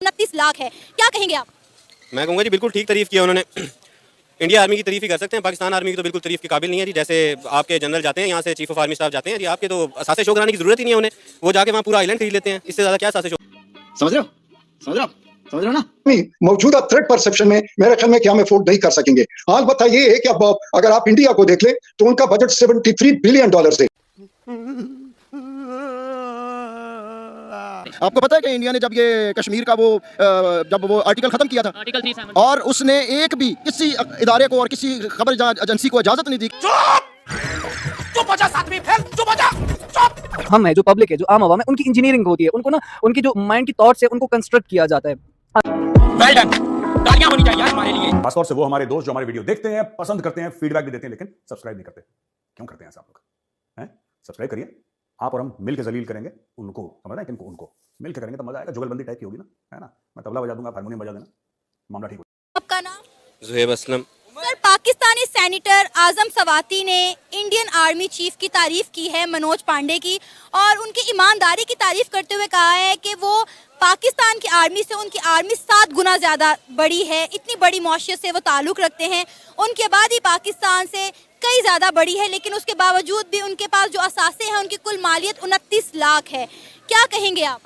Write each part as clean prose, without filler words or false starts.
29 लाख है, क्या कहेंगे आप? मैं कहूँगा जी बिल्कुल ठीक तारीफ किया उन्होंने। इंडिया आर्मी की तारीफ ही कर सकते हैं, पाकिस्तान आर्मी की तो बिल्कुल तारीफ के काबिल नहीं है जी। जैसे आपके जनरल जाते हैं यहाँ से, चीफ ऑफ आर्मी स्टाफ जाते हैं जी, आपके तो असासे शो कराने की जरूरत ही नहीं है उन्हें, वो जाके वहाँ पूरा आइलैंड खरीद लेते हैं, इससे ज़्यादा क्या असासे शो। समझ रहे हो समझ रहे हो समझ रहे हो ना? नहीं, मौजूदा थ्रेट परसेप्शन में मेरे ख्याल में कि हम अफोर्ड नहीं कर सकेंगे। अलबत्ता ये है कि अब अगर आप इंडिया को देख लें तो उनका बजट $73 बिलियन है। आपको पता है कि इंडिया ने जब ये कश्मीर का जब वो आर्टिकल खत्म किया था, आर्टिकल 370, और उसने एक भी किसी इदारे को और किसी खबर एजेंसी को इजाजत नहीं दी। हम है जो पब्लिक है, जो आम आवाम है, उनकी इंजीनियरिंग होती है, उनको ना उनकी जो माइंड की थॉट्स है उनको कंस्ट्रक्ट किया जाता है। वेल डन, तालियां होनी चाहिए हमारे लिए। खासतौर से वो हमारे दोस्त जो हमारे वीडियो देखते हैं, पसंद करते हैं, फीडबैक भी देते हैं, लेकिन सब्सक्राइब नहीं करते। क्यों करते हैं ऐसा आप लोग? हैं? सब्सक्राइब करिए, आप और हम मिलकर जलील करेंगे उनको, समझ रहे हैं? किनको? उनको मिलकर करेंगे तो मजा आएगा, जुगलबंदी टाइप की होगी ना, है ना? मैं तबला बजा दूंगा, हारमोनियम बजा देना, मामला ठीक हो। आपका नाम? ज़ुहैब असलम। सर, पाकिस्तानी सेनेटर आजम सवाती ने इंडियन आर्मी चीफ की तारीफ की है, मनोज पांडे की, और उनकी ईमानदारी की तारीफ करते हुए कहा है कि वो पाकिस्तान की आर्मी से उनकी आर्मी 7 गुना ज़्यादा बड़ी है, इतनी बड़ी मौशियत से वो ताल्लुक़ रखते हैं, उनकी आबादी पाकिस्तान से कई ज़्यादा बड़ी है, लेकिन उसके बावजूद भी उनके पास जो असासे हैं उनकी कुल मालियत 29 लाख है, क्या कहेंगे आप?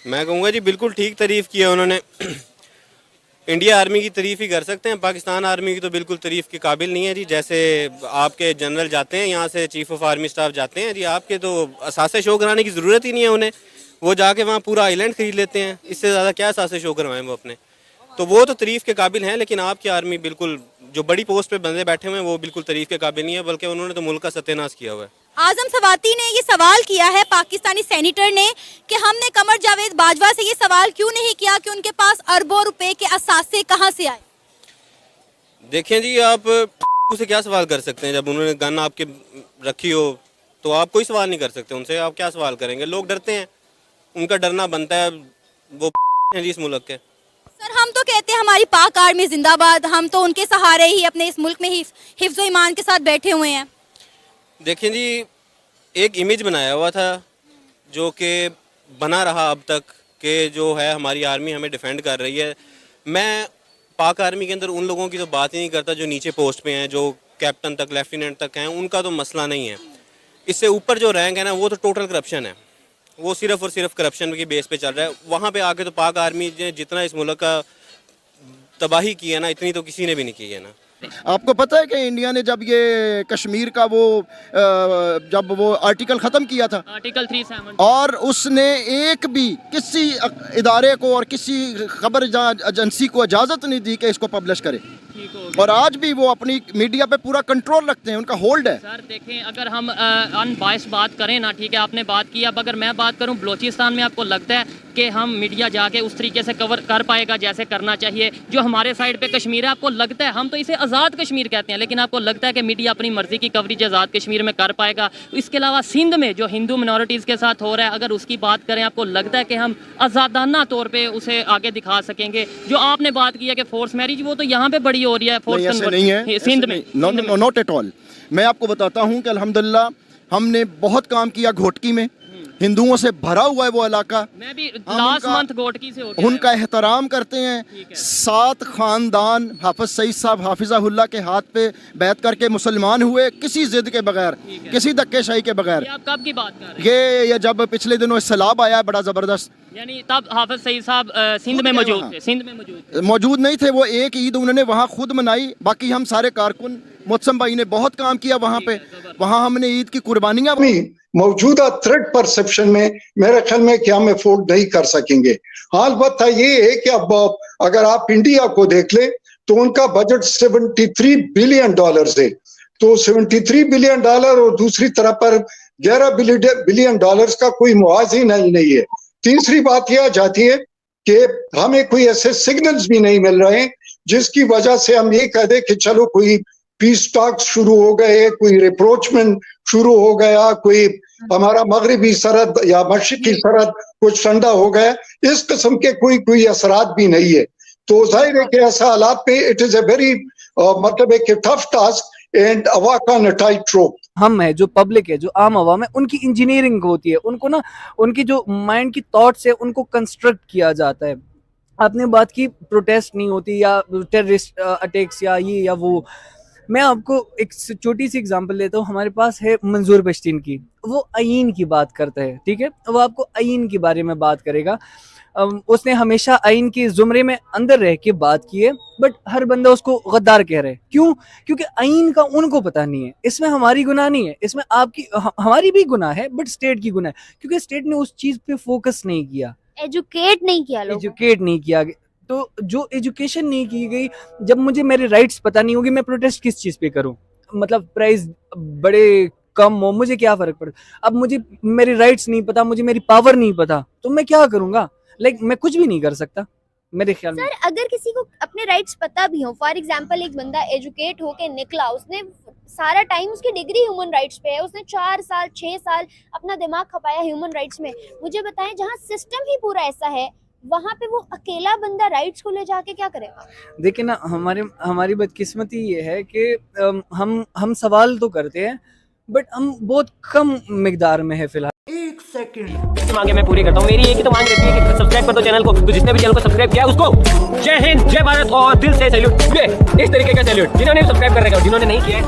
मैं कहूँगा जी बिल्कुल ठीक तारीफ किया उन्होंने। इंडिया आर्मी की तारीफ ही कर सकते हैं, पाकिस्तान आर्मी की तो बिल्कुल तारीफ के काबिल नहीं है जी। जैसे आपके जनरल जाते हैं यहाँ से, चीफ ऑफ आर्मी स्टाफ जाते हैं जी, आपके तो असासे शो कराने की ज़रूरत ही नहीं है उन्हें, वो जाके वहाँ पूरा आइलैंड खरीद लेते हैं, इससे ज़्यादा क्या असासे शो करवाएं वो अपने, तो वो तो तारीफ के काबिल हैं। लेकिन आपकी आर्मी बिल्कुल, जो बड़ी पोस्ट पे बंदे बैठे हुए हैं वो बिल्कुल तारीफ के काबिल नहीं है, बल्कि उन्होंने तो मुल्क का सत्यानाश किया हुआ है। आजम सवाती ने ये सवाल किया है पाकिस्तानी सेनेटर ने कि हमने कमर जावेद बाजवा से ये सवाल क्यों नहीं किया कि उनके पास अरबों रुपए के असासे कहां से आए। देखें जी, आप उसे क्या सवाल कर सकते हैं? जब उन्होंने गन आपके रखी हो तो आप कोई सवाल नहीं कर सकते उनसे, आप क्या सवाल करेंगे? लोग डरते हैं, उनका डरना बनता है, वो हैं जी इस मुल्क के। सर, हम तो कहते हैं हमारी पाक आर्मी जिंदाबाद, हम तो उनके सहारे ही अपने इस मुल्क में ही हिफ्ज़ व ईमान के साथ बैठे हुए हैं। देखें जी, एक इमेज बनाया हुआ था जो कि बना रहा अब तक, कि जो है हमारी आर्मी हमें डिफेंड कर रही है। मैं पाक आर्मी के अंदर उन लोगों की तो बात ही नहीं करता जो नीचे पोस्ट पे हैं, जो कैप्टन तक, लेफ्टिनेंट तक हैं, उनका तो मसला नहीं है। इससे ऊपर जो रैंक है ना, वो तो टोटल करप्शन है, वो सिर्फ और सिर्फ करप्शन की बेस पे चल रहा है। वहाँ पे आके तो पाक आर्मी ने जितना इस मुल्क का तबाही की है ना, इतनी तो किसी ने भी नहीं की है ना। आपको पता है कि इंडिया ने जब ये कश्मीर का जब वो आर्टिकल ख़त्म किया था, आर्टिकल 370, और उसने एक भी किसी इदारे को और किसी खबर एजेंसी को इजाज़त नहीं दी कि इसको पब्लिश करे, और आज भी वो अपनी मीडिया पे पूरा कंट्रोल रखते हैं, उनका होल्ड है। सर देखें, अगर हम अनबायस्ड बात करें ना, ठीक है, आपने बात की, अब अगर मैं बात करूं बलोचिस्तान में, आपको लगता है कि हम मीडिया जाके उस तरीके से कवर कर पाएगा जैसे करना चाहिए? जो हमारे साइड पे कश्मीर है, आपको लगता है, हम तो इसे आज़ाद कश्मीर कहते हैं, लेकिन आपको लगता है कि मीडिया अपनी मर्जी की कवरेज आज़ाद कश्मीर में कर पाएगा? इसके अलावा सिंध में जो हिंदू मिनॉरिटीज़ के साथ हो रहा है, अगर उसकी बात करें, आपको लगता है कि हम आज़ादाना तौर पर उसे आगे दिखा सकेंगे? जो आपने बात की है कि फोर्स मैरिज, वो तो यहाँ पे बड़ी हो रही है, फोर्स नहीं है सिंध में, नॉट एट ऑल। मैं आपको बताता हूँ कि अल्हम्दुलिल्लाह हमने बहुत काम किया घोटकी में, हिंदुओं से भरा हुआ है वो इलाका। मैं भी लास्ट मंथ घोटकी से होके उनका एहतराम करते हैं। 7 खानदान हाफिज सईद साहब हाफिज़हुल्लाह के हाथ पे बैत करके मुसलमान हुए, किसी जिद के बगैर, किसी धक्केशाही के बगैर। आप कब की बात कर रहे हैं? ये जब पिछले दिनों सैलाब आया है बड़ा ज़बरदस्त, यानी तब हाफिज सईद साहब सिंध में मौजूद थे? सिंध में मौजूद नहीं थे वो। एक ईद उन्होंने वहाँ खुद मनाई, बाकी हम सारे कारकुन, मुत्सम भाई ने बहुत काम किया वहाँ पे, वहाँ हमने ईद की कुर्बानियाँ। मौजूदा थ्रेट परसेप्शन में मेरे ख्याल में कि हम अफोर्ड नहीं कर सकेंगे। अलबत्ता ये है कि अब अगर आप इंडिया को देख ले तो उनका बजट $73 बिलियन है, तो $73 बिलियन और दूसरी तरफ पर $11 बिलियन का कोई मुआवजा नहीं है। तीसरी बात यह आ जाती है कि हमें कोई ऐसे सिग्नल्स भी नहीं मिल रहे हैं जिसकी वजह से हम ये कह दें कि चलो कोई पीस टॉक्स शुरू हो गए, कोई रिप्रोचमेंट शुरू हो गया, कोई हमारा मगरिबी सरहद या मशरिकी सरहद कुछ ठंडा हो गया, इस किस्म के कोई असरात भी नहीं है। तो जाहिर है कि ऐसा हालात पे इट इज ए वेरी मतलब एक tough task and a walk on a tightrope। हम है जो पब्लिक है, जो आम आवाम है, उनकी इंजीनियरिंग होती है, उनको ना उनकी जो माइंड की थॉट्स है उनको कंस्ट्रक्ट किया जाता है। आपने बात की प्रोटेस्ट नहीं होती या टेररिस्ट अटैक्स या ये या वो, मैं आपको एक छोटी सी एग्जांपल लेता हूँ। हमारे पास है मंजूर पश्तीन की, वो आईन की बात करता है, ठीक है, वो आपको आईन के बारे में बात करेगा। उसने हमेशा आईन के जुमरे में अंदर रह के बात की है, बट हर बंदा उसको गद्दार कह रहा है। क्यों? क्योंकि आईन का उनको पता नहीं है। इसमें हमारी गुनाह नहीं है, इसमें आपकी हमारी भी गुनाह है, बट स्टेट की गुनाह है, क्योंकि स्टेट ने उस चीज पे फोकस नहीं किया, एजुकेट नहीं किया लोगों को। एजुकेट नहीं किया। तो जो एजुकेशन नहीं की गई, जब मुझे मेरे राइट्स पता नहीं होगी, मैं प्रोटेस्ट किस चीज पे करूं? मतलब प्राइस बड़े कम हो, मुझे क्या फर्क पड़ता? अब मुझे मेरे राइट्स नहीं पता, मुझे मेरी पावर नहीं पता, तो मैं क्या करूंगा? मैं कुछ भी नहीं कर सकता मेरे ख्याल में। सर अगर किसी को अपने राइट्स पता भी हो, फॉर एग्जांपल एक बंदा एजुकेट होके निकला, उसने सारा टाइम, उसकी डिग्री ह्यूमन राइट्स पे है, उसने 4 साल 6 साल अपना दिमाग खपाया ह्यूमन राइट्स में, मुझे बताएं जहाँ सिस्टम ही पूरा ऐसा है, वहाँ पे वो अकेला बंदा राइट्स को ले जाके क्या करेगा? देखिए ना, हमारी बदकिस्मती ये है कि हम सवाल तो करते हैं, बट हम बहुत कम मिकदार में है फिलहाल। मांगे मैं पूरी करता हूँ। मेरी एक ही तो मांग रहती है कि सब्सक्राइब कर दो चैनल को। तो जिसने भी चैनल को सब्सक्राइब किया उसको जय हिंद, जय भारत और दिल से सैल्यूट। ये इस तरीके का सैल्यूट जिन्होंने भी सब्सक्राइब कर रखा है, जिन्होंने नहीं किया है।